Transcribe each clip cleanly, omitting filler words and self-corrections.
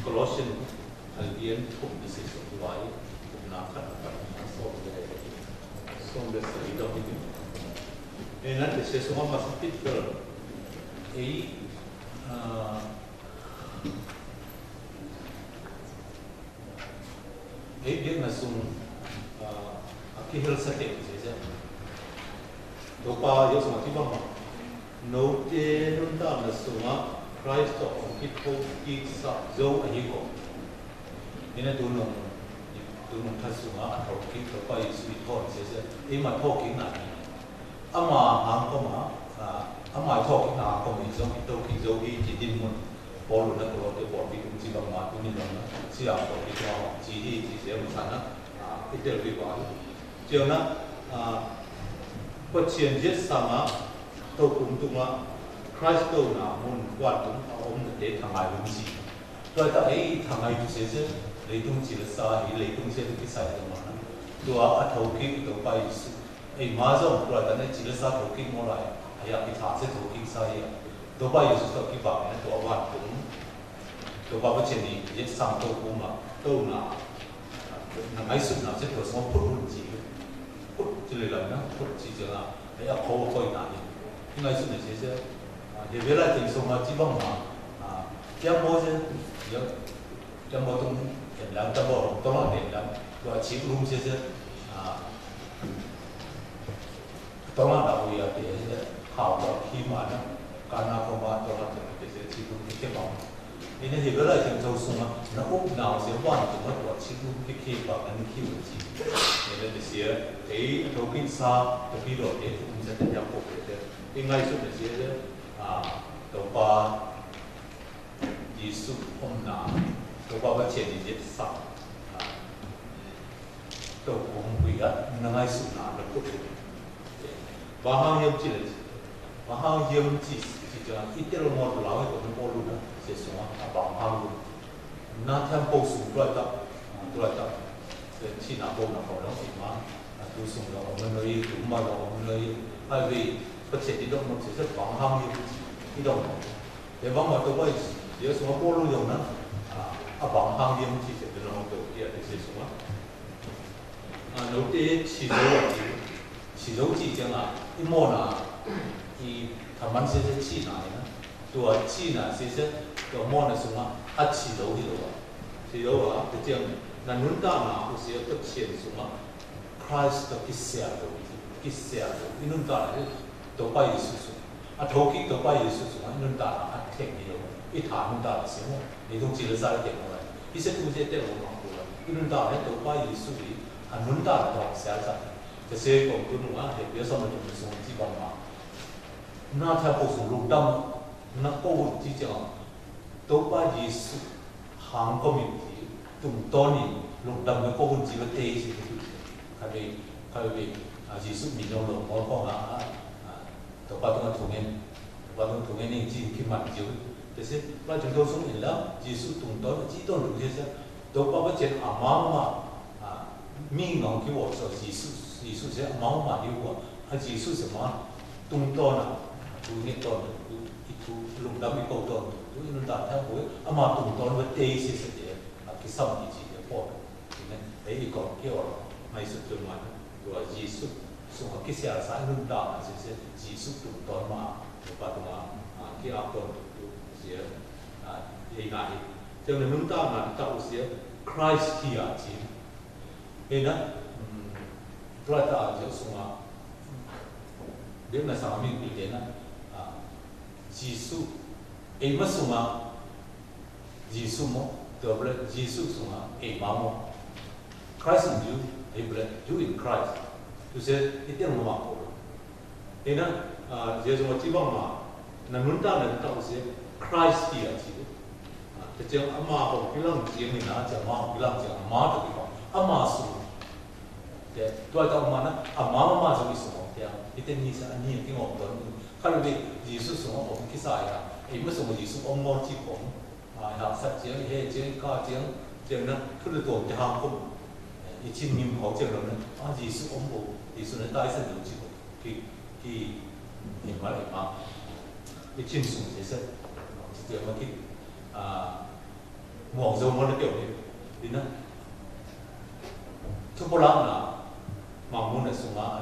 Colossian alien cũng đi sử dụng vài cũng nạp các bạn xong để xử lý đâu đi nên là để sử dụng mà sẽ tiếp cận ấy biết là dùng cái health setting gì chứ đâu bao giờ dùng cái bằng nấu chế luôn ta là dùng Christ of cái thô cái sắc dấu ở hier nên là tôi nông thật sự mà thâu cái thâu bao giờ suy thâu gì chứ ấy mà thâu cái này ama hàng có mà ama thâu cái nào có mình giống cái thâu cái dấu cái tin muốn bỏ luôn đó rồi để bỏ đi cũng chỉ bằng mà tôi nhìn rằng là chỉ là bỏ đi cho chỉ sẽ một sản cái điều gì đó chiều nó có chuyện giết sama tôi cũng tung là Christ đâu nào muốn quan tâm ông để thằng ai cũng gì rồi ta ấy thằng ai cũng sẽ chứ lấy tung chỉ là sao lấy tung sẽ cái sai đâu mà tôi ở thâu kinh tôi phải ấy mà giống rồi ta nói chỉ là sao thâu kinh mà lại hay là cái thằng sẽ thâu kinh sai tôi phải sử cái bảo này tôi quan tâm tôi bảo cái chuyện này giết sang tôi cũng mà đâu nào thằng ấy sự nào sẽ có sao phút gì phút chỉ là nó phút chỉ là ấy là khó thôi nào nhưng mà sự này sẽ thì về lại tình sống chỉ bằng mà chẳng bao giờ chẳng bao tung hiện làm chẳng bao tung là hiện làm và chỉ luôn sẽ tung là đâu vậy thì khảo cho khi mà nó cái nào không bao tung là thì sẽ chỉ luôn cái bằng nên thì về lại tình sống nó úp nào sẽ hoàn toàn nó của chỉ luôn cái khi bằng anh khi một gì nên là sẽ thấy đầu kinh xa đầu khi rồi thì cũng sẽ nhận được cái ngay số này sẽ đầu ba Giêsu ông nào đầu ba cái chuyện gì sắc đầu ông quỷ á ngay số nào nó cũng và hàng yếm chỉ là và hàng yếm chỉ cho ít cái một lão ấy của nó luôn đó sẽ xuống bằng hàng luôn na thêm bổ sung rồi đó chỉ là bổ nào đó thì mà bổ sung là ông nơi đúng mà là ông nơi hay vì có thể đi động một sự rất bằng hàng yếm đi động để vắng mà tôi bây giờ xuống bổ luôn rồi đó bằng hàng yếm chỉ sẽ được làm được kia để sẽ xuống đầu tiên chỉ dấu chỉ chẳng là cái môn là thì thằng bạn sẽ chỉ này nữa tôi chỉ là sẽ cái môn là xuống chỉ dấu à cái chuyện là núi ta nào cũng sẽ thực hiện xuống Christ cái xe rồi cái núi ta là tôi bay xuống thâu kỹ tôi bay xuống núi ta là thiệt nhiều ít thằng núi ta là sẽ không để thông chỉ là sai tiền rồi cái sẽ cũng sẽ tiền của nó cái núi ta là tôi bay xuống đi núi ta là tôi sẽ ra cái xe của tôi nữa thì bây giờ mình dùng xuống chỉ bằng mà nó theo bộ số lục đâm nó có một chỉ chẳng tôi ba gì hàng có mình thì tụng tôn thì lục đâm nó có một chỉ là tê gì cái vì chỉ số mình đâu lục có không tôi ba tôi thùng em nên chỉ khi mặt chiếu thế sẽ ba chúng tôi xuống hình lắm chỉ số tụng tôn chỉ tôn lục thế chứ tôi ba bắt chuyện mà mình ngóng cái bộ số chỉ số sẽ máu mà yêu của chỉ số sẽ mà tung tôn tu nghe tôn itu lục đâm cái câu tôn tu nó đặt theo cuối mà tung tôn với tê sẽ để cái xong thì chỉ để bỏ nên đấy thì còn kiểu mấy sự tương mạnh rồi chỉ số số cái xe sáng lục đâm sẽ chỉ số tung tôn mà và tụi cái áp tôn sẽ đây này cho nên lục đâm là tạo sẽ Christ kia chỉ nên đó rồi ta chỉ số nếu là sao mình bị thế này Giêsu ấy mất số mà Giêsu mà tôi bảo Giêsu số mà ấy mà Christ in you ấy bảo you in Christ tôi sẽ ít tiền mà bảo thế nên Giêsu mà chỉ bằng mà là nun ta là ta sẽ Christ kia chỉ thế chứ mà học cái lòng gì mình nói chẳng mà cái lòng chẳng mà được cái mà số thế tôi ta mà nó mà giống như số itu ni sa ni yang tengok tu. Kalau di Yesus semua orang kisah ya, ibu semua Yesus orang mau cikgu, nak saja he je ka je na, tu tu jangan pun, ichi nim hok je na, Yesus orang mau Yesus na dai sen lu cikgu, ki ni mana, ichi sung je se, jadi macam mỏng dầu nó kiểu này đi nữa chụp bộ lăng là mang muốn là sung á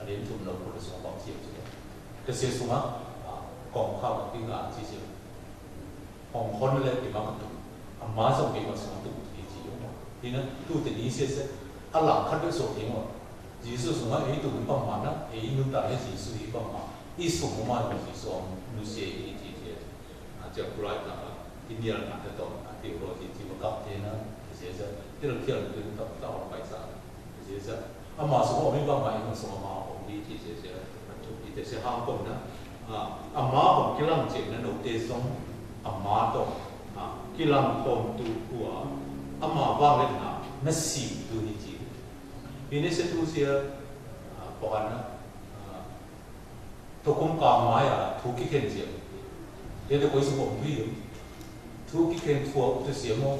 đến chụp lồng của sung bằng chiếc chứ cái xe sung á còn khao cái tiếng chỉ chứ còn con lên thì mang cái tụ má xong cái mà sung tụ thì chỉ đúng không đi nữa tụ thì ý sẽ làm khát cái số tiếng mà chỉ số sung á ấy tụ cũng bằng mà nó ấy nung ta ấy chỉ số ấy bằng mà ít sung mà chỉ số nung xe ấy chỉจะกลายเป็นอินเดียหนักต่อที่เราที่มันกับที่นั่นเสียจะที่เราเที่ยวถึงต่อไปซะเสียจะอามาสมมติว่าไม่มันสมมาผมดีที่เสียมันถูกที่แต่เสียห้างคนนะอามาผมกิลังเจนนั้นเราเตะส่งอามาต่อกิลังผมตัวหัวอามาว่างเล่นนะนั่นสิดูนี่จีปีนี้เสียตัวเสียปอนนะทุกคนกางไม้ทุกขี้เข็นเสียเดี๋ยวจะคุยสมองพี่อยู่ทุกที่เขียนทัวร์จะเสียมั้ง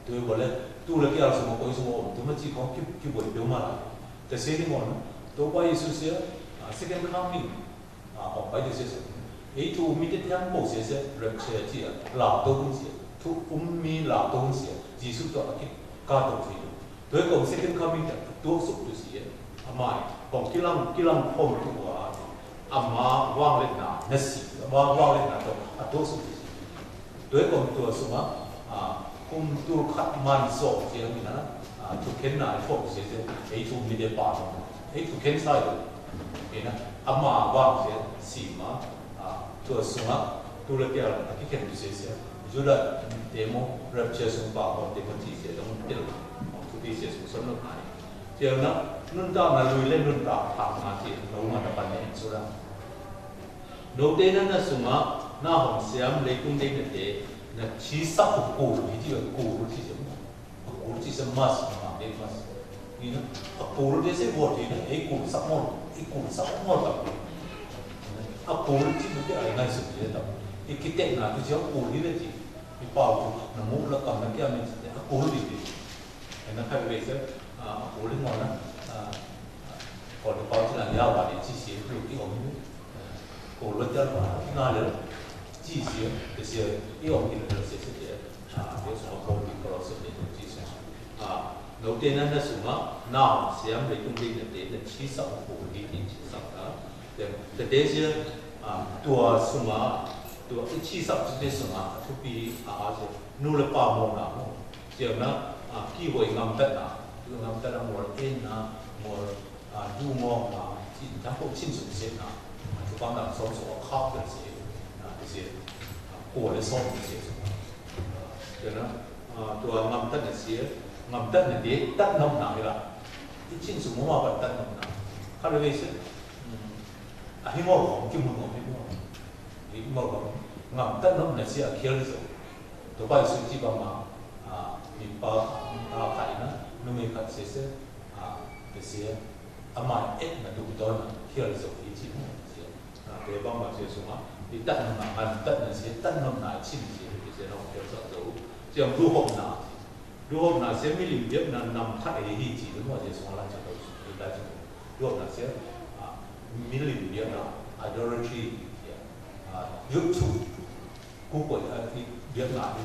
ตัวบอกเลยตัวเล็กอะไรสมองคุยสมองตัวมันจีบของคิดบ่อยเดี๋ยวมาแต่เสียที่หมดนะตัวไปสุดเสียsecond coming ออกไปจะเสียไอ้ตัวมีแต่ทั้งหมดเสียเรื่องเสียที่หลับตัวเสียทุกมีหลับตัวเสียจีสุดตัวคิดการตัวที่ตัวของ second coming ตัวสุดตัวเสียทำไมของกิลังพรมตัวอามาว่างเล่นหนาเนสิว่างเล่นหนาตัวสุดตัวของตัวสมะคุมตัวขัดมันโซ่เสียงนี่นะทุกเข็นหนาพวกเสียไอ้ทุกมีเดียปาร์ไอ้ทุกเข็นใส่เห็นนะอามาว่างเสียสีมาตัวสมะตัวเล็กอะไรที่เข็นตัวเสียจุดละเดโมเริ่มเชื่อสมบัติของเดโมที่เสียต้องเดี๋ยวทุกที่เสียสมสมนุนหายเจ้านะนุ่นตามาลุยเล่นนุ่นตาทำงานที่เรามาทำปันเนี่ยสุดละโดยเด่นนั้นสมะน่าหงเสียมเล็กตุ้งเด็กเนี่ยนะชีสับกูที่ว่ากูที่จะกูที่จะมาสมาเด็กมาสนี่นะกูที่จะวอดที่นะไอ้กูสับหมดไอ้กูสับหมดแบบกูที่มันจะอะไรง่ายสุดเลยแบบไอ้คิดเด็กนะที่จะกูที่เลยที่ไอ้เป่าน้ำมูกแล้วก็มันแก้มันจะกูที่ดีไอ้นั่นใครไปเสียกูที่หมดนะก่อนจะเป่าที่ไหนยาวกว่านี้ที่เสียอยู่ที่ผมกูรู้จักว่าง่ายเลย记性这些业务的这些有什么功能高是那种记性老爹呢那什么那像美工的那点的七十五的七十对这些多什么多七十这些什么就比是努了八毛啦就那机会啱得啦就啱得啦我因我入毛然后清楚些就帮他搜索靠这些我的送这些什么，对呢，ตัวงำตัดเนี่ยเสียงำตัดเนี่ยเด็กตัดน้ำหนักละที่ชิ้นสมมติว่าแบบตัดน้ำหนักเขาเรียกว่าให้หมดของกินหมดของให้หมดของงำตัดน้ำเนี่ยเสียเคี้ยวเลยสิตัวไปสุดที่ประมาณมีปลาไข่นะนุ่มขัดเสียเสียอามาเอ็ดมันดูตัวนะเคี้ยวเลยสิที่ชิ้นเสียเดี๋ยวบางวันเสียสมมติที่ตัดน้ำหนักมันตัดเนี่ยเสียตัดน้ำหนักชิ้นเสียที่เสียเราเกี่ยวกับตัว这样如何拿？如何拿些米零点能看的一级的话，就是说来讲都是来讲，如何拿些米零点idolatry YouTube Google Việt Nam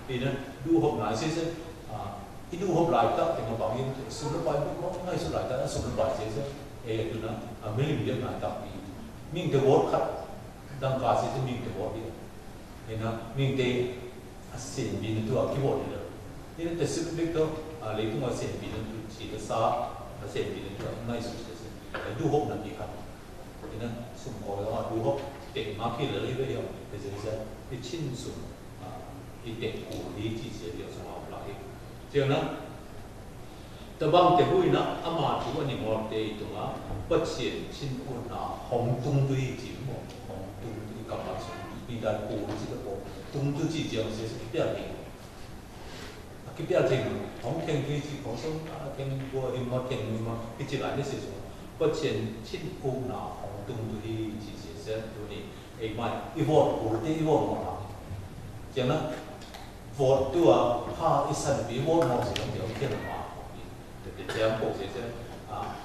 thì nên如何拿些一如何来的，这个方面数了百不光ngay数来的，数了百些就那米零点来的，命的我看，当家些是命的我的，你呢命的。เสียงบินตัวคีย์บอร์ดเลยนี่แต่ซึ่งเล็กตัวเล็กตัวเสียงบินฉีดซาเสียงบินตัวไม่สุดเลยแต่ดูหกนาทีครับนี่นะสุ่มขอแล้วดูหกเด็กมาขี้เลยก็เดียวแต่จะที่ชิ้นสุ่มที่เด็กกูดีที่เสียเดียวสมองไหลเจ้านะแต่บางแต่พูดนะอามาถือว่านี่มอเตอร์ตัวปัจเจียนชิ้นอุ่นหนาหอมตุ้งด้วยจิ๋มหอมตุ้งด้วยกำลังสุ่มมีการกูที่จะบอก东都季节些是比较冷，比较冷，红天气是广州天过天嘛天嘛，一直来的是什么？不前青乌那红东都的季节是都你哎妈，一窝我的一窝嘛，讲呢，我都怕一生比我毛是用条天嘛，对对，这样过些是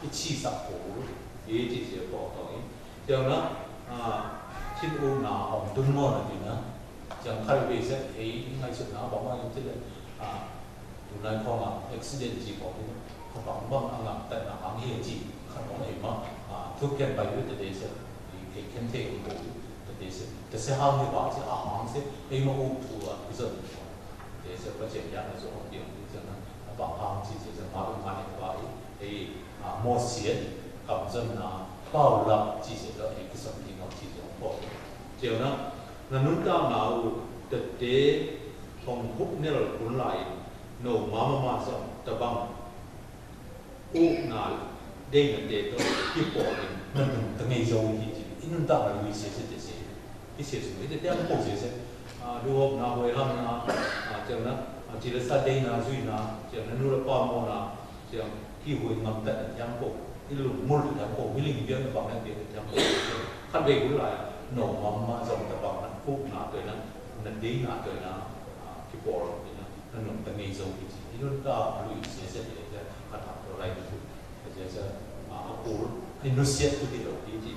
一起十户，也季节报道，讲呢青乌那红东嘛那边呢。chẳng khai về sẽ ấy ngay sự nào bóng anh thế là tụi này không accident gì có cái bóng băng anh làm tại là hàng hiền gì không có gì mà thuốc kèm bài viết để sẽ cái kèm theo của để sẽ hàng như vậy sẽ hàng sẽ ấy mà ưu tú cái giờ để sẽ phát triển ra là số điểm thì là bóng hàng chỉ sẽ mà được mà hiện tại thì mua xiên cầm dân bao lập chỉ sẽ là cái sản phẩm nó chỉ là một chiều đó là nút cao nào thực tế phòng hút nên là cuốn lại nổ mà xong tập bằng u nào đây là để tôi tiếp bỏ thì mình từng ngày rồi thì in tạo là vì sẽ cái sẽ xuống cái tiếp một sẽ đưa nào về làm chiều đó chỉ là sa đây là duy là chiều nó nuôi là con mồ là chiều khi hồi ngầm tận giang bộ cái lũ môn lũ giang bộ cái linh viên bằng năng lượng giang bộ phát về cũng lại nổ mà dòng tập bằng năng phúc nào tới năng đi nào tới năng cái bộ thì nó nằm tại ngày dầu thì nó đã lùi sẽ để phát thảo rồi lại thì sẽ cũ thì nó sẽ tự đi đầu tiên chỉ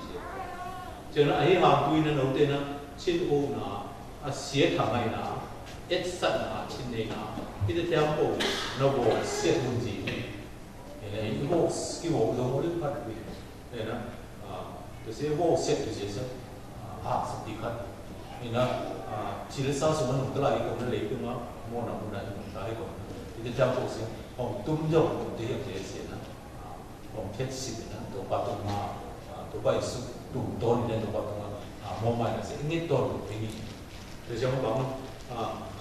cho nó ấy hàng tuy nó đầu tiên nó trên ô nó sẽ thằng này nó ít sẵn nó trên này nó cái theo bộ nó bộ sẽ muốn gì này cái bộ giống như phát huy này nó thì sẽ bộ sẽ thì sẽ sắp đi khát thì nó chỉ là sao số mình cái lại cũng nó lấy cái nó mua nào cũng là cũng cái cũng thì trong bộ sẽ phòng tung dòng cũng thế thì sẽ nó phòng thiết xịt nó tổ ba tổ mà tổ bảy số đủ tôn nên tổ ba tổ mà mua mai là sẽ ít tôn được cái gì thì trong đó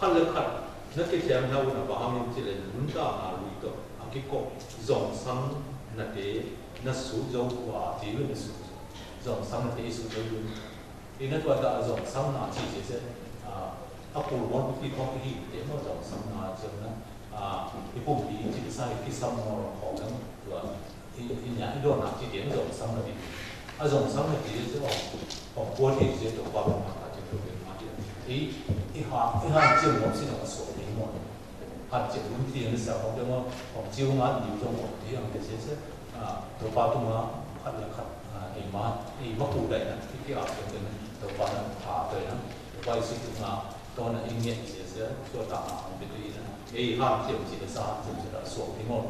khát lực khát nó cái theo nhau là bảo mình chỉ là muốn ta là lùi tổ cái cột dòng xăng là thế nó số dấu của chỉ là số dòng xăng là thế số dấu luôn thì nó gọi là dòng xăng là chỉ sẽ áp dụng một cái công ty để mà dòng xăng là cho nó cái công ty chỉ sai cái xăng nó khó lắm rồi thì nhà cái đồ nào chỉ điểm dòng xăng là gì dòng xăng là chỉ sẽ còn qua thì sẽ được qua một mặt trên đường mà thì hai chiều một xin là số điểm một hạt chiều đúng tiền nó sẽ không được mà còn chiều ngắn nhiều trong một thì là cái sẽ đầu ba tung nó hạt là hạt thì mà cụ thể là cái áp dụng cái đầu ba nó tới nó quay suy tưởng là đó là ý nghĩa sẽ cho ta biết đi là cái hạt chiều chỉ là sao chỉ là số điểm một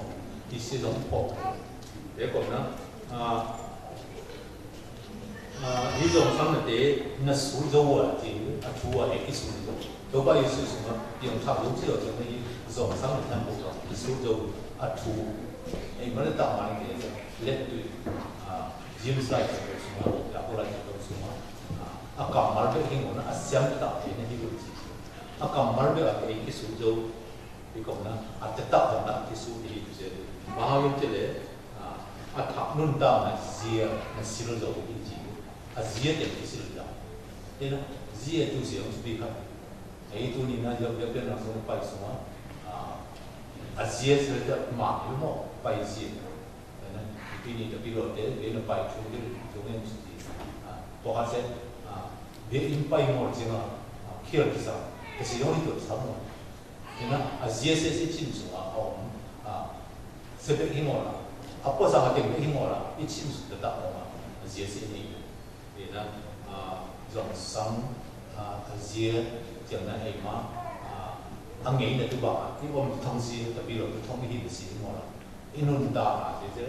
thì sẽ giống bộ để còn nó ví dụ sang là thế nó số dấu thì chú ở cái số dấu đâu bao nhiêu số mà dùng thảo giống chưa cho nên dòng sang là năm bộ cái số dấu chú ấy mà nó tạo ra cái lệ từ James lại cái số mà là cô lại cái số mà cầm mal cái hình nó xem tạo thế này như vậy cầm mal cái số dấu thì còn nó tạo ra cái số thì sẽ bao nhiêu thế đấy thảo nun tạo là gì là xí dấu cái gì Asia yang disilda, ini Asia itu sih harus dilihat. Itu ni na jauh jauh dan langsung pai semua. Asia sudah mak ilmu pai Asia. Ini tapi kalau dia pai cuma mesti. Tuhan saya dia impai mau jangan kira kisah. Kesidong itu sama. Ini Asia saya cinta orang. Sebab ini orang. Apa sangat yang ini orang. Ini cinta tetap orang. Asia ini. Thì nó dòng sông Asia chẳng là hay mà anh nghĩ là tôi bảo cái ông thông gì tại vì là tôi thông cái gì mà là Indonesia là thế chứ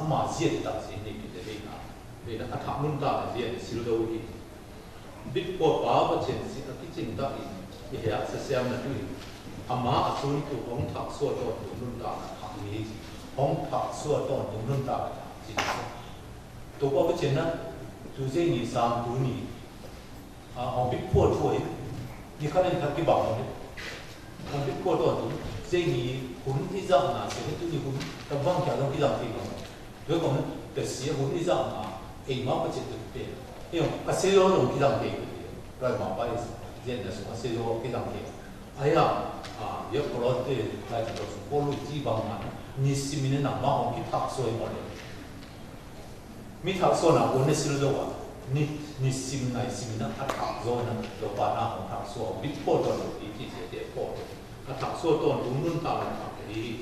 mà diễn đạt gì này cái gì nào vì là thằng Indonesia là diễn xíu đâu thì biết qua báo và chuyện gì là cái chuyện đó thì hệ sẽ xem là cái mà ở chỗ này ông thằng xua cho Indonesia là thằng gì ông thằng xua cho Indonesia là gì tôi có cái chuyện đó tôi dễ nghĩ sang tôi nghĩ ông biết phô thôi như các anh thấy cái bảo này ông biết phô thôi dễ nghĩ huấn đi rằng là sẽ tôi nghĩ huấn tập vang cả trong cái dòng thì rồi còn cái sĩ huấn đi rằng là ấy mà cái chuyện thực tế hiểu cái sĩ đó trong cái dòng thì rồi mà phải diễn là số sĩ đó cái dòng thì ấy giờ có lẽ thì lại chỉ có số cô lui chỉ bằng mà như xin mình nằm mà ông cái thắc soi mà mi thảo số nào vốn là rồi à ni sim này sim nó thảo rồi nó đâu phải là không thảo số biết phô cho nó thì sẽ để phô thảo số toàn đúng luôn tạo là cái gì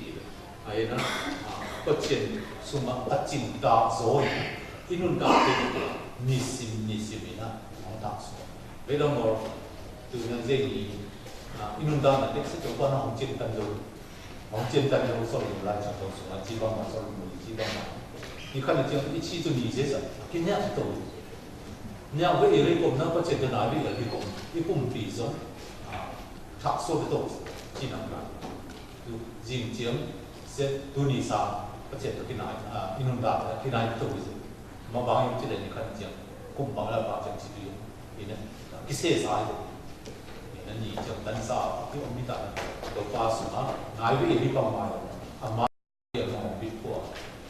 ấy nó có chuyện số mà chuyện tạo rồi in luôn tạo thì ni sim nó không thảo số vậy đâu mà từ nhà dây thì inunda là cái sự chủ quan không trên tận rồi sau này lại chẳng đâu xuống chỉ bằng mà sau này chỉ bằng mà你看得见一起就理解什么，跟人家都，人家为了我们那个这个哪里的一共比着他说的都是技能的，就认真些多年上，而且都跟哪一弄大的跟哪一都是，我网友这里你看得见，共帮了把这几个，你呢，一些啥的，你呢你讲单啥，给我们打的都发什么，哪一位你帮忙的，也帮我比过。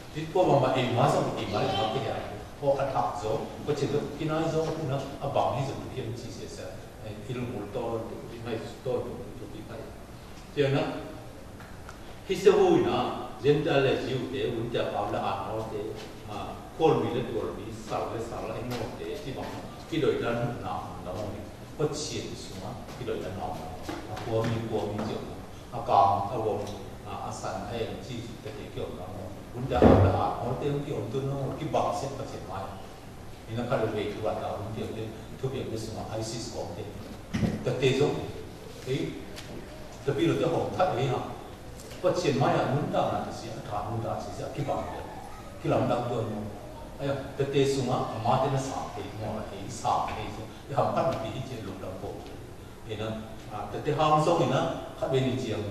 People mama masa imal makin ya, oh atak zo, ko cedok kinai zo puna abang ni zo kian ci sesa, ilmu tol, mai tol tu pipai. Jadi hisau ina, jenda le jiu de, unta pamla ano de, kol mi sal ino de, ci bang, kidoi dan na ni, ko cien semua, kidoi dan na, ko mi jo, akam awam asan ayam ci tekikyo kamu. Bunda ada orang yang untuk no kibak siap macam mana? Ini kalau begitu ada orang yang tu biar semua ISIS konten. Tertezo, tapi lu tu orang tak ni ha. Macam mana bunda nanti sih, tak bunda sih kibak dia. Kilam dak tu no. Ayah tertezo semua amat dia sampai, mau sampai tu. Dia hampan lebih je lu dak pun. Ini tertezo hamzong ini, kat bini jiang,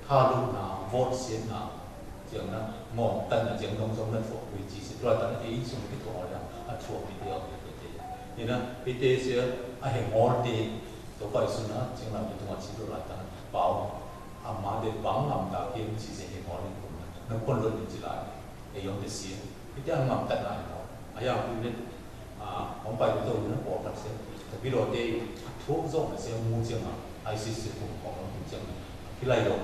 kalau na vote sih na. Chẳng là một tầng là chẳng không giống đất phổ vị trí sẽ rồi tầng ấy xuống cái tổ là thuộc cái điều thì nó cái tê sẽ hệ ngón tê tổ phải xuống nó chẳng là cái tổ chỉ rồi lại tầng bảo mà để vắng làm tạo cái chỉ sẽ hệ ngón lên cùng nó quân luận chỉ lại để dùng để xuyên cái tiếng ngầm tận lại nó ai làm cũng nên không phải cái tổ nó bỏ mặt sẽ tapi rồi tê thuốc giống là sẽ mua chẳng là ai sẽ sử dụngของnó cũng chẳng cái này rồi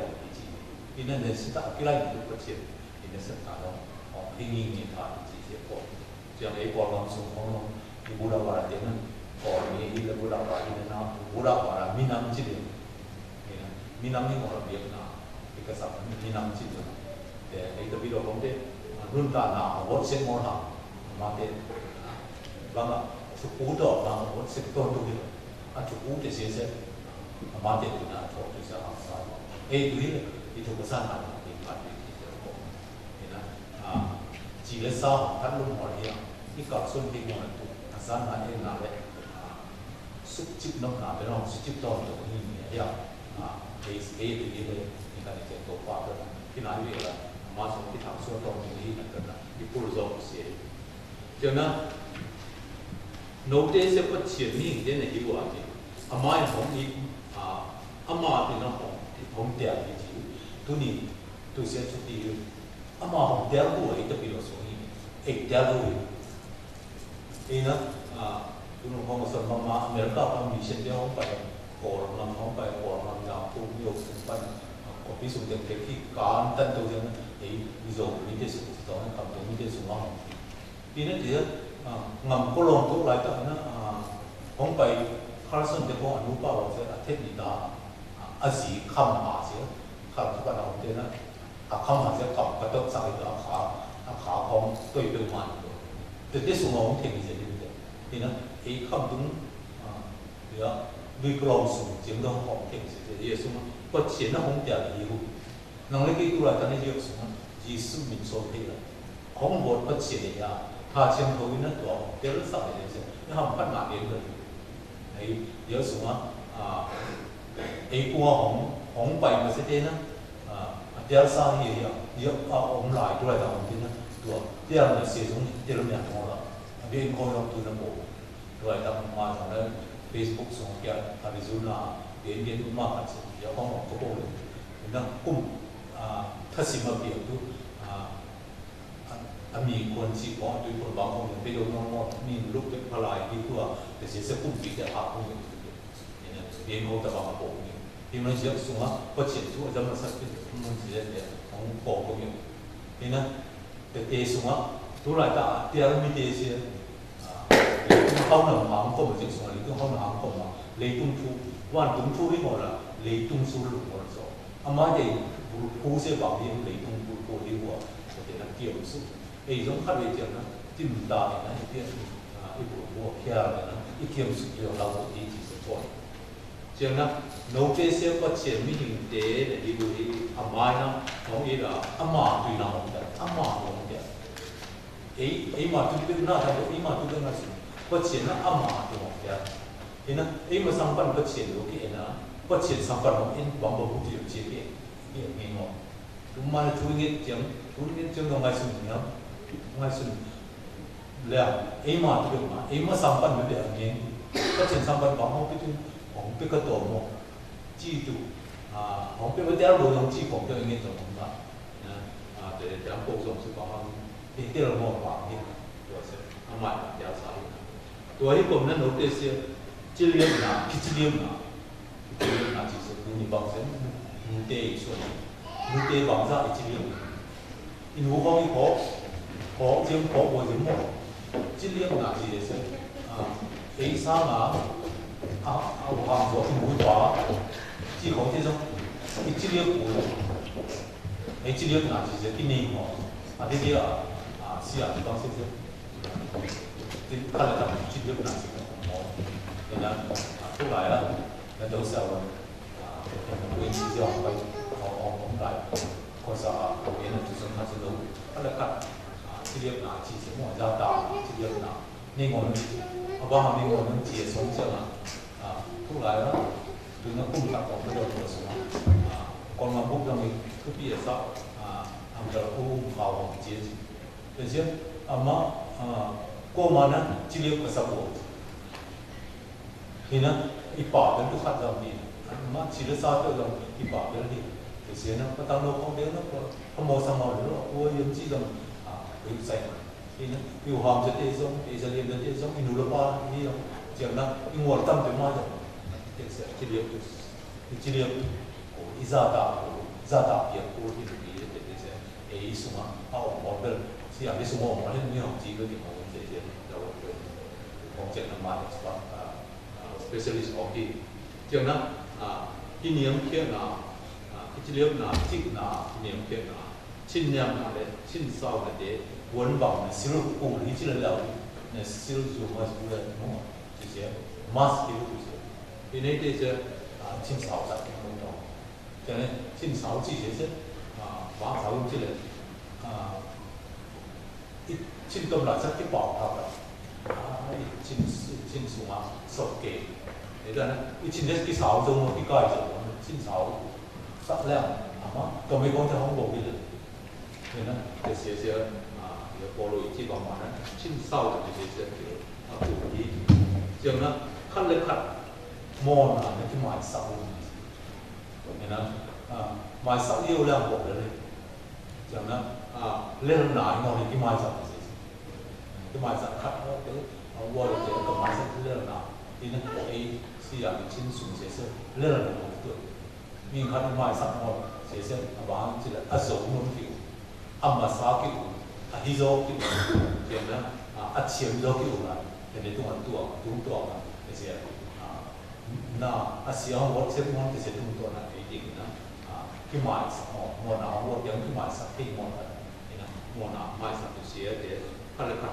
ini adalah sita kira itu kecil, ini sekarang ingin kita dijadikan. Jangan ekor langsung orang ibu bapa dia nan, orang ini ibu bapa ini na, ibu bapa minam jadi, minam ni orang biar na, kita sama minam jadi. Itu bila orang dia runta na, awak semua orang, mati, bangga, cukup dah, bangga, awak sektor tu dia, cukup dia sih, mati tu na, cukup dia sah. Itu itu kesana di pagi itu, ina, jika sah kan lu mau dia, ikut suntik mau itu, kesana ini nale, sucip nak nale, orang sucip tahu tu ini ya, itu dia, kita ni cakap apa tu, kita ni lah, masuk kita suruh tahu ini nak kena, dipulus apa sih, jadi, notice apa sih ni dia ni ibu aja, amai hong ni, amai ni nak hong dia ni. Tu ni, tu saya cuti. Ama hong dia tu itu bila sunyi, dia tu. Ini tu hong sama mama Amerika pun bisa dia hong pai, orang yang tu ni orang kopi sudah keki kan tentu jangan, izo ni dia sudah tahu kan tu ni dia semua. Ini dia ngam kolong tu lagi tu hong pai Carson dia hong anu pa orang saya ni dah asyik kam asyik. Kalau kita nak dia nak, akam macam kau kata sakit akam kau tu itu mana tu. Jadi semua orang tinggi jadi tu. Ini akam tu, dia berkelanjutan, jadi orang tinggi jadi semua. Percaya orang dia hidup. Nanti kita lah tanya dia semua, Yesus minta dia. Orang buat percaya dia, hajam tu ini tu, dia rasa dia je. Dia hampan nak dia tu. Dia semua, ông bảy mà sẽ thế na, dia sang gì vậy? Dia ông lại tu lại đâu thế na, tu, dia là sử dụng dia là nhận thôi là, bên coi ông tu nó bộ, tu lại đâu mà thằng đó Facebook xong kia, Arizona, bên tu mà phát triển, dia không có bộ được, nên cũng thật sự mà biểu tu,มีคนที่ก่อนด้วยคนบางคนไปดูน้องๆมีลูกเป็นพลายที่ตัวแต่เสียสกุลปีแต่หักคนอื่นเนี่ยเรียนเขาแต่บางคนเนี่ยที่มันเชื่อสูงอ่ะพอเชื่อสูงจะมันสักเป็นมันเสียเนี่ยของปอกคนอื่นนี่นะแต่เตะสูงอ่ะตัวไหนตาเตี้ยไม่เตะเสียเขาหนังหางคนมันจะสูงเลยต้องเขาหนังหางคนมาเลยตุ้งทูวันตุ้งทูไม่หมดละเลยตุ้งสู้หลุดหมดสองอามาเดี๋ยวผู้เสียบางทีเลยตุ้งผู้ดีกว่าแต่นักเกี่ยวสู้ไอ้สงครามเรื่องนั้นที่มันได้นะไอ้เรื่องไอ้พวกแค่อะไรนะ ikiem su yo la ko ti ti so cho nên nấu chế sẽ có chuyện mấy hình tế để đi đuổi amai na nấu ý là ama tùy nào không được ama không được ấy mà tụi tôi nói là ấy mà tụi tôi nói có chuyện là ama không được thế nên ấy mà sang ban có chuyện đâu cái na có chuyện sang ban không in bằng bằng bút chữ chuyện cái nghe ngon chúng mà chú nghe tiếng đâu ngay sùng nhá ngay sùng là ấy mà tụi tôi mà ấy mà sang ban mới được nghe có chuyện sang ban bằng không biết không biết cái tổ một chỉ đủ không biết cái đeo đồ đồng chỉ không cho anh em dùng mà để làm bộ dùng sự bảo thì cái là một bảo hiểm rồi sẽ ăn mặn đeo sai rồi ấy cũng nên nấu cái gì chỉ liêm là chỉ liêm là chỉ sử dụng bằng cái mù tê bằng ra chỉ liêm in hú không có riêng có của riêng một chỉ liêm là gì để xem ấy sao mà hoàng của mũi tỏa chỉ có thế thôi cái chất liệu của cái chất liệu là chỉ cái nền của thế kia xí à trong xí thì cái là chất liệu là gì nên là thu lại là đâu sao là cái chỉ do phải ông lại có sao cái này chúng ta sẽ đâu cái là cái chất liệu là chỉ sẽ ngoài ra tạo chất liệu là nên ngồi bao nhiêu nên ngồi nên chỉ sống cho là thu lại đó từ nó cung cấp vào cái đầu của số còn mà bút rằng cái bìa sao làm cho nó vào chế gì thế chứ mà cô mà nó chỉ liệu cái sao bộ thì nó ít bỏ đến lúc phát ra đi mà chỉ là sao tới rồi ít bỏ đến đi thì sẽ nó có tăng độ không đến nó có màu sang màu nữa cô yên chỉ rằng cái sạch thì nó yêu hòm cho tê giống thì sẽ liền đến tê giống thì nụ lấp ba đi đâu chẳng là cái nguồn tâm từ mai rồi chỉ liệu của gia đạo việc của thì để sẽ ấy sung á một bên thì cái sung một mà nên như học chỉ cái gì mà mình sẽ đầu công chuyện làm mai specialist of the chẳng là cái niệm kia là cái chỉ liệu là chỉ là niệm kia là chín niệm là để chín sau là để vốn bằng là sử dụng của lý chỉ là lâu là sử dụng mà sử dụng nó chỉ sẽ mass cái vì thế thì chín sáu là cái công đoạn, cho nên chín sáu chỉ sẽ và sáu cũng chỉ là chín công là rất cái bảo hợp là chín xuống à sọc kề, thế là chín đến cái sáu trong một cái coi rồi chín sáu sắc lẹm, mà còn mấy con thì không bộ cái gì, thế nên cái sẽ cái bộ lối chỉ bảo mà nó chín sáu thì sẽ cái chủ ý, cho nên khăn lấy khăn mòn là cái mài sau nên là mài sau yêu làm bộ đấy chẳng là lên lại ngồi cái mài sau cái mài sau khát nó cái qua được cái mài sau lên lại thì nó cái xí là cái chín sùng sẽ sơn lên là một tuổi mình khát mài sau ngồi sẽ sơn bán chỉ là giống luôn kiểu mà sao kiểu đi dâu kiểu chẳng là chiếm dâu kiểu là để tung tua là cái gì na asiang what se mon te se tum to na ke ding na ki mai sa mo na wo yang ki mai sa ke mo na ina mo na mai sa tu se de khala kha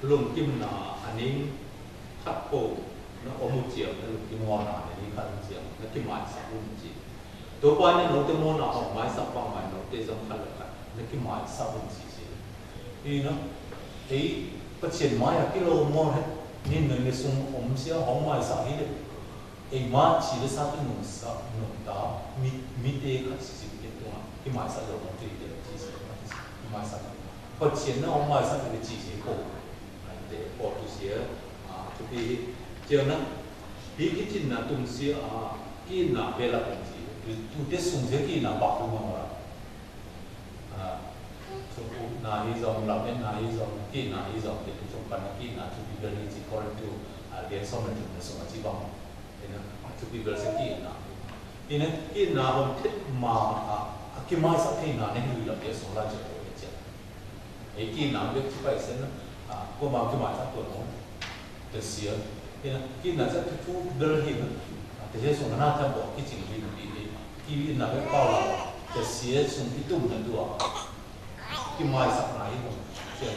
lum kim na aning khat po na omu chiam na lum kim mo na ni khat chiam na ki mai sa um chi to pa ne no te mo na mai sa pa mai no te jong khala kha na ki mai sa um chi chi ina ei pa chen mai a kilo mo he nên người sung ống xia hóng mai sa hi ấy mà chỉ là sa cái nụ đá mi tê cái gì cái đó cái mai sa rồi nó tùy được chỉ là cái mai sa còn tiền nó hóng mai sa thì chỉ cổ để bỏ tu xia tu đi chiều nó cái chuyện là tung xia cái là về là cái gì tu tết sung xia cái là bảo tu mà na hi zong lam en na hi zong ki na hi zong de chung pan ki na to be very easy for to get some of the so much bang to be very ki na ine ki na hom thit ma ki mai sa thi na ne hu la ye so la je ko che e ki na be chi pai sen ko ma ki mai sa to no de sia ine ki na sa tu ber hi de je so na ta bo ki ching bi ki na be pa la de sia sung ki tu na du cái mai sắp này chuyện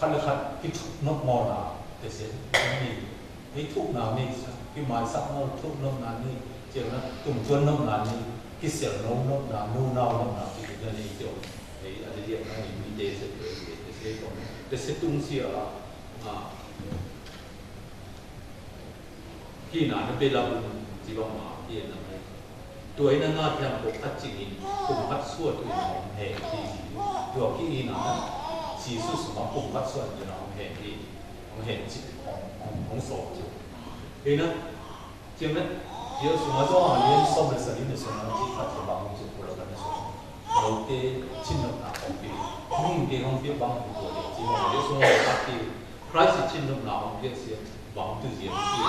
คันละคันที่ทุกนกมอนาแต่เสียนี่ไอ้ทุกนานี่ที่มาสักนกทุกนกนานี่เจ้านะตุ่มชวนนกนานี่ที่เสียนกนกนานูนานกนาที่เดินในเจ้าไอ้อะไรเรียกนั่นมีเดชแต่เสียก่อนแต่เสียตุ้งเสียที่นานี่เป็นเราจีบมาที่นั่นเลยตัวนั้นน่าจะปกปักจริงๆปกปักส่วนตัวของแห่งที่ตัวที่นาชีสุสมาปกปักส่วนตัวของแห่งที่ของแห่งจิตของโสดอยู่เห็นนะจริงไหมเดี๋ยวสมมติว่าเรียนสอบในสายในส่วนนั้นที่เขาจะบางจุดพวกเรากันในส่วนเราเตะชิ้นน้ำหนักของพี่นี่เดี๋ยวของพี่บางจุดตัวเลยจริงไหมเดี๋ยวสมมติว่าที่ใครสิชิ้นน้ำหนักของพี่เสียบางจุดเสียที่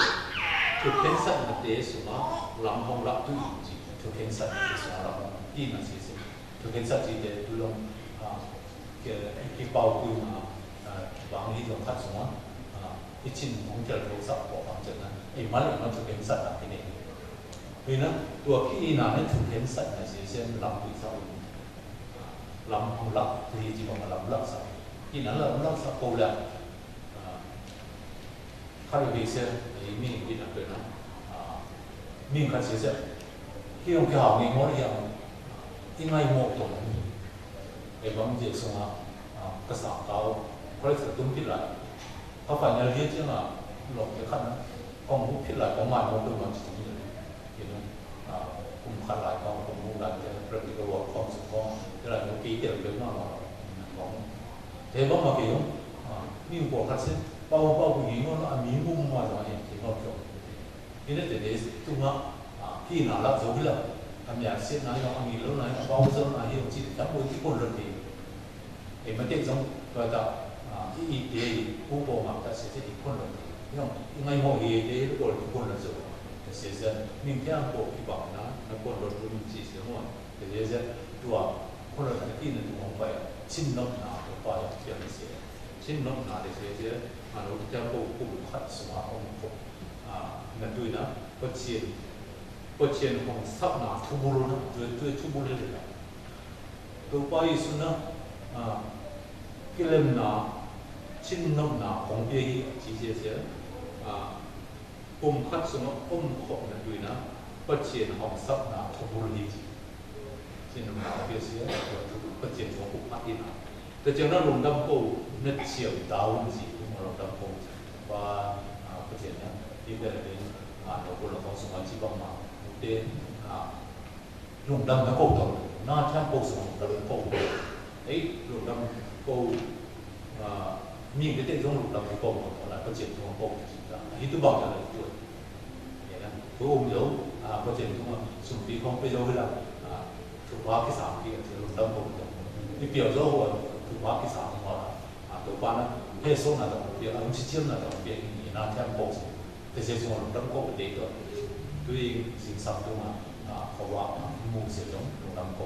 ทุกเห็นสัตว์ในเตะสมมติลำของรับตัวจริงทุกเห็นสัตว์ในส่วนเราที่นั่นสิทุกเห็นสัตว์ที่เดี๋ยวตัวลงที่เป่าคุยมาบางที่เราคัดสมมติที่ชิ้นของเจ้าโทรศัพท์ของบางจุดนั้นไอ้มันมันทุกเห็นสัตว์ที่นี่เพราะนั้นตัวพี่นาเนี่ยถูกเห็นสัตว์ในเส้นลำกุยเสาลำของลับที่จีบมาลำลักษณะที่นั้นลำลักษณะโกลาข้าราชการไอ้มีที่นั่นเป็นนะมีขั้นเสียที่เราข่าวมีมอริยังที่ไม่หมดตรงนี้ไอ้บางทีส่งกระสับเขาเขาเลยจะตุ้มพิษไหลเขาฝ่ายงานเรียกจังอ่ะหลอกจะขั้นนะกองพิษไหลของมันมันดูมันจริงเห็นไหมกลุ่มขันหลายกองกลุ่มมูลจะประดิษฐ์วัวกองสุกองจะอะไรมันปีเดียวเร็วมากของเทปมาเกี่ยวมีหัวขัดเส้นเป่าผู้หญิงว่ามีมุมมาจากไหนที่เขาเกี่ยวนี่นั่นแต่เดี๋ยวจุ่มพี่น่ารักสุดเลยทำอย่างเส้นไหนเรามีแล้วไหนเป่าเส้นไหนที่จีจับมือที่คนละทีเห็นมันเด็กสองตัวต่ที่อีเดียผู้บอกมาแต่เสียที่คนละทียังไงมองอีเดียทุกคนละจุดเสียจะมีแค่พวกที่บอกนะนักคนรถรุ่นสี่เสียงว่าแต่เดี๋ยวจะตัวคนละที่หนึ่งของไปชิ้นน้ำหนาตัวไปเทียมเสียชิ้นน้ำหนาเดี๋ยวจะเราจะผู้ขัดสมาของผมนั่นด้วยนะก็เชียนของสับหนาทุบุรุนะด้วยทุบุรุเลยนะตัวไปสุดนะกิเลนนาชิ้นน้ำหนาของเบี้ยจีเสียผมคัดสมมติของนั่นด้วยนะก็เชียนของสับหนาทุบุรุดีเชียนน้ำหนาเบี้ยเสียก็เชียนของผู้พัฒนาแต่เจ้าหน้าลงดำโป้นัดเชียวดาวน์สิมาลงดำโป้ว่าก็เชียนนะที่เดินเป็นเราคนเราของสมัยที่บ้างมาเดินลงดำนักโป้ตัวน่าช่างโป้สมัยเราเป็นโป้ไอ้ลงดำโป้มีเด็กๆต้องลงดำโป้อะไรก็เชียนของโป้จริงจังที่ตัวบอกอะไรด้วยเนี่ยนะตัวองค์เดียวก็เชียนของสมบีของไปโยเวลาถูกว่าที่สามที่จะลงดำโป้ที่เปี่ยวโจ้ถูกว่าที่สามของเราตัวบ้านนั้นเพื่อส่งนะตัวเปี่ยวอันที่เชื่อมนะตัวเปี่ยวนี่น่าช่างโป้แต่เสียส่วนลงดำโป้เด็กก็ด้วยสิ่งสำคัญเขาว่ามูเสียลงดำโป้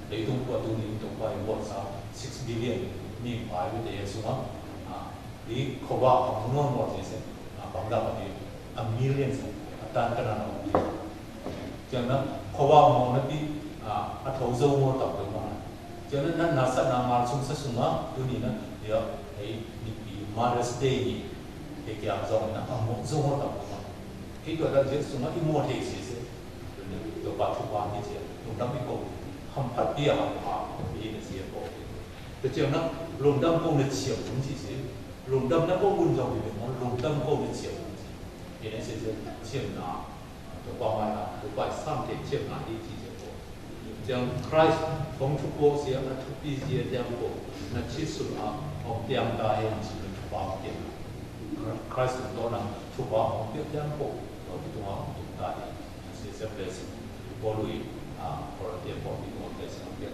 เลยตรงกว่าตัวนี้ตรงไปวัดสาม6 billion มีหมายว่าเดียวส่วนนี่เขาว่าของนวลหมดเลยสิบางดาวนี่million ตันกันนะจากนั้นเขาว่ามองนั่นที่อัฐโซมตับตัวมาจากนั้นนั่นสัตว์นามาสุ่มสุ่มตัวนี้นะเดี๋ยวไอ้นี่มาร์สเดย์เด็กยามจงนะมองจงตับตัวมาที่ตัวนั้นจะสุ่มที่มัวเทสิสิตัวปัจจุบันนี่เจ้าลงดำไม่โกงทำพัดเดียวมีในเสียโกงแต่จากนั้นลงดำโกงในเฉียวถึงสิสิลงดำนั่นก็วุ่นวายอยู่มันลงดำโกงในเฉียวเห็นไหมเสียเฉียวหนาตัวความหมายตัวไปสร้างเด็กเฉียวหนาที่ที่เฉียวโกงจากคริสต์ของทุกโกเสียนะทุกปีเสียเดียมโกนั่นที่สุดของเดียมได้ยังสิ่งทุกความเดียมคริสต์ตัวนั้นทุกความของเดียมโกเราที่ตัวของทุกได้เสียเสียเปลี่ยนบอลุยพอเราเดียมโกที่ตัวเปลี่ยนเปลี่ยน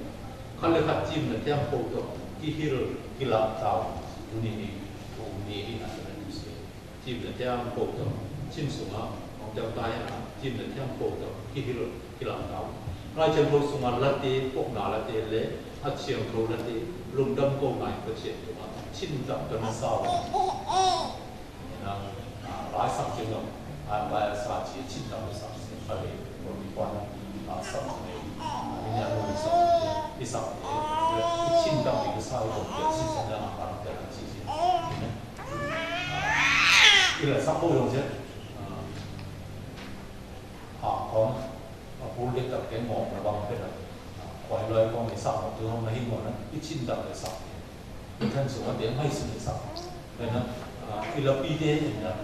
ขั้นเลยขัดจิ้มเนี่ยเดียมโกตัวที่ฮิโร่ที่ลับเท้าตัวนี้ตัวนี้ที่นั่นเป็นดูสิจิ้มเนี่ยเดียมโกตัวชิ้นสูงของเจ้าตายจิ้มเนี่ยเดียมโกตัวที่ฮิโร่ที่ลับเท้าราชบุตรสมัยละเตพวกนาละเตเล่อาเชียงโครละเตลุงดำโกงไหนก็เชียงตัวชิ้นจับกันมาสาวนะหลายสังเกตว่าหลายสาชีชิ้นจับมาสาวอะไรคนมีความสังเกตมีอย่างรู้สังเกตที่สังเกตชิ้นจับอีกสาวคนเดียวชิ้นสัญญาณการแต่ละชิ้น cái là sắp bôi đồng chứ họ có bố liệt tập cái ngõ là bằng cái là khỏi lời con để sắp từ hôm nay mà nó ít chín tập để sắp cái thân số tiếng hay sự để sắp nên nó cái là pi đê là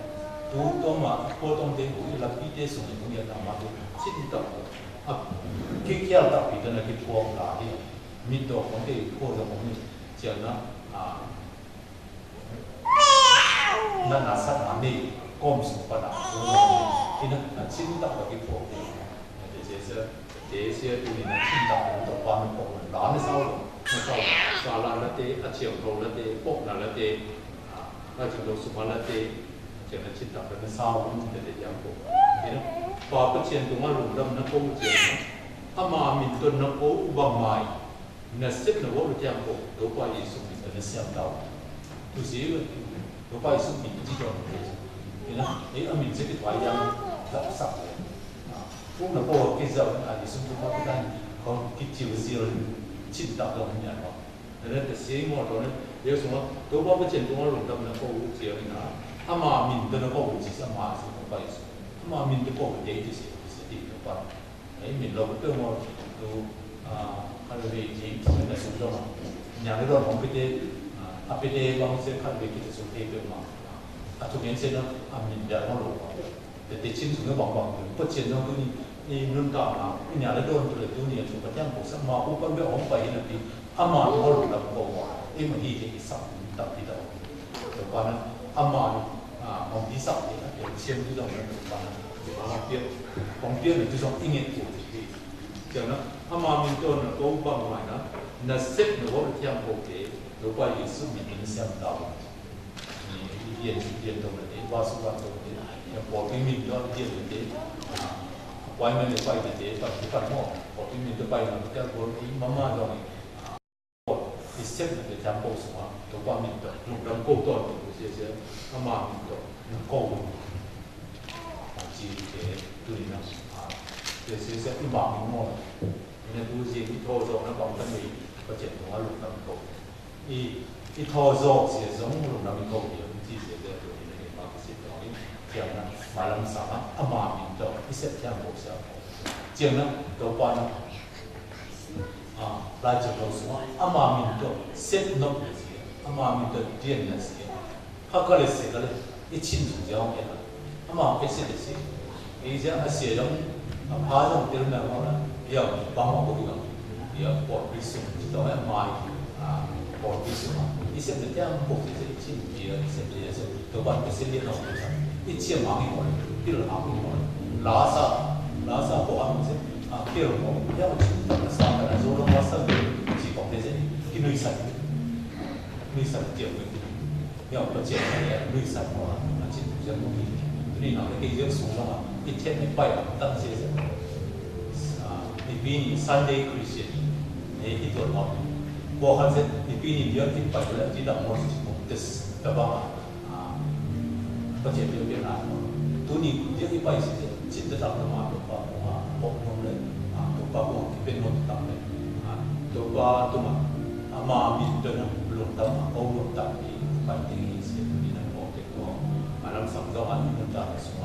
tôi mà cô trong tiếng của là pi đê số những cái mà tôi chín tập cái kia tập thì là cái phổ là đi mình tổของที่พวกเราผมนี่เจ้านะนั่นน่ะสัตว์นี่ก้มสูงประดับที่นั่นชิ้นตับกับที่พวกนี้这些对你能听到的方面不能拿的少了，那少沙拉了的，切头了的，剥了的，那就都是完了的，就能听到的那少了的这样不，你呢？把不见动啊，弄到那不见了，阿妈民顿那不不买。那些那我们讲过，都把耶稣给那想到，就是因为都把耶稣给这种东西，你呢？你阿明这个团样垃圾我那个其实啊，耶稣都把不但讲去就是亲达到人咯，那个写我说呢，有什么都把不见多弄到那个无解呢？阿妈明的那个无其实嘛是不把耶稣，阿妈明的个也就是地的把，明了对我都kalau di mana sudah yang itu orang apa dia bang saya kan begitu sudah itu mah atau yang saya nak ambil dia malu jadi cinta dengan bang percaya tu ni nunta na ini ada orang tu itu ni cuma yang bosan mah bukan dia orang bayi nanti aman malu dalam bawa ini mah ini kisah tak tidak lepas aman orang kisah dia yang siapa tu orang lepas orang dia itu orang ingin tu cho nó ama mình tôi nó có bằng ngoài nó xếp nó có được theo một cái nó quay cái sự mình xem đầu thì điện đồng là thế qua số qua đồng thế bỏ cái mình cho điện là thế quay mình để quay là thế và cái phần mỏ bỏ cái mình để quay là cái bốn cái mama rồi thì xếp là cái theo bộ số nó qua mình được lúc đó câu tuần của sẽ ama mình được nó câu chỉ cái từ nó这些是一毛一毛的，你那东西一拖走，那绑在里，或者从那路上走，一拖走，是从路上面走的，这些的对那个嘛是等于这样呢，马龙啥啊，阿妈民的，一些这样不是，这样呢都把呢来就都是阿妈民的，set no 那些，阿妈民的点那些，他个嘞写个嘞，一清楚这样的，阿妈给写的是，以前他写的。파종 때문에 뭐는 야 방어 거기가 야 버리스 또에 마이 버리스 이제 그냥 복지 진지야 이제 또 반대 세계는 없죠 이제 망이 걸 필을 하고 걸 라사 보안제 필을 뭐 야 진짜 사람들 저런 와서 지금 되지 기능사 때문에 야 어째 의사 뭐 진짜 뭐 우리 나라에 이제 소소한 이 텐에 빠야 당시에 Ibini Sunday Christian, itu orang. Bukan saya ibini dia tidak mau tes tabang, baca dia nak. Tu ni dia ibai sih, cinta tak nama lupa, pokok le, lupa pokok penuh tak le, lupa tu mah, ama minta belum tahu, kau belum tahu, penting sih ni nak pokok tu, malam sampai orang minta semua.